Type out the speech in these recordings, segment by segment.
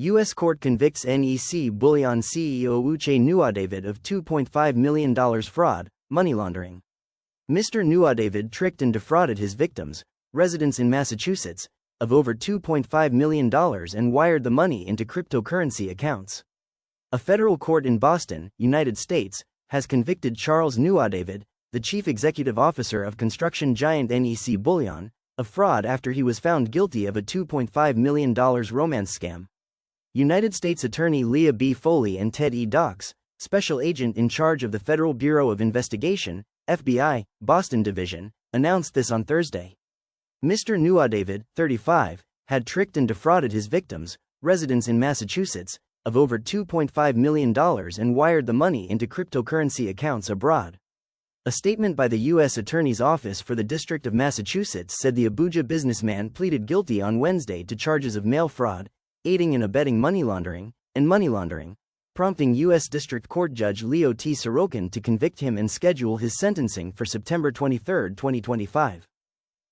U.S. court convicts NEC Bullion CEO Uche Nwadavid of $2.5 million fraud, money laundering. Mr. Nwadavid tricked and defrauded his victims, residents in Massachusetts, of over $2.5 million and wired the money into cryptocurrency accounts. A federal court in Boston, United States, has convicted Charles Nwadavid, the chief executive officer of construction giant NEC Bullion, of fraud after he was found guilty of a $2.5 million romance scam. United States Attorney Leah B. Foley and Ted E. Docks, special agent in charge of the Federal Bureau of Investigation, FBI, Boston Division, announced this on Thursday. Mr. Nwadavid, 35, had tricked and defrauded his victims, residents in Massachusetts, of over $2.5 million and wired the money into cryptocurrency accounts abroad. A statement by the U.S. Attorney's Office for the District of Massachusetts said the Abuja businessman pleaded guilty on Wednesday to charges of mail fraud, aiding and abetting money laundering, and money laundering, prompting U.S. District Court Judge Leo T. Sorokin to convict him and schedule his sentencing for September 23, 2025.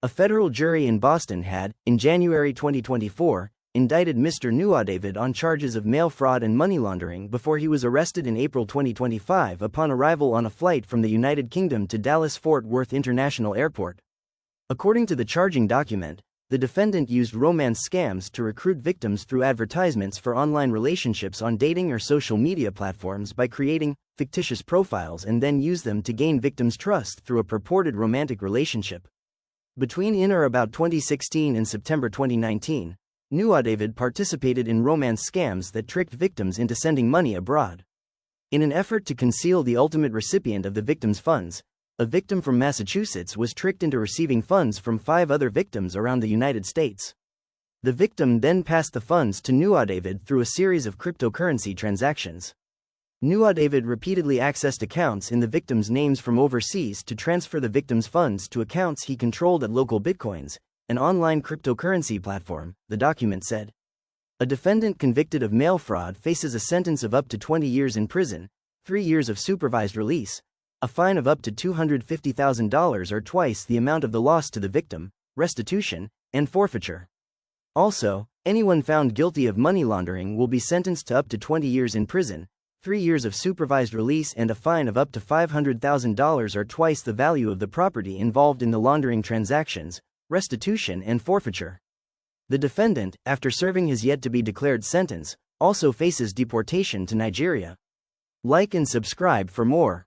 A federal jury in Boston had, in January 2024, indicted Mr. Nwadavid on charges of mail fraud and money laundering before he was arrested in April 2025 upon arrival on a flight from the United Kingdom to Dallas-Fort Worth International Airport. According to the charging document, the defendant used romance scams to recruit victims through advertisements for online relationships on dating or social media platforms by creating fictitious profiles and then use them to gain victims' trust through a purported romantic relationship. Between or about 2016 and September 2019, Nwadavid participated in romance scams that tricked victims into sending money abroad. In an effort to conceal the ultimate recipient of the victim's funds, a victim from Massachusetts was tricked into receiving funds from 5 other victims around the United States. The victim then passed the funds to Nwadavid through a series of cryptocurrency transactions. Nwadavid repeatedly accessed accounts in the victims' names from overseas to transfer the victims' funds to accounts he controlled at Local Bitcoins, an online cryptocurrency platform, the document said. A defendant convicted of mail fraud faces a sentence of up to 20 years in prison, 3 years of supervised release, a fine of up to $250,000 or twice the amount of the loss to the victim, restitution, and forfeiture. Also, anyone found guilty of money laundering will be sentenced to up to 20 years in prison, 3 years of supervised release and a fine of up to $500,000 or twice the value of the property involved in the laundering transactions, restitution and forfeiture. The defendant, after serving his yet-to-be-declared sentence, also faces deportation to Nigeria. Like and subscribe for more.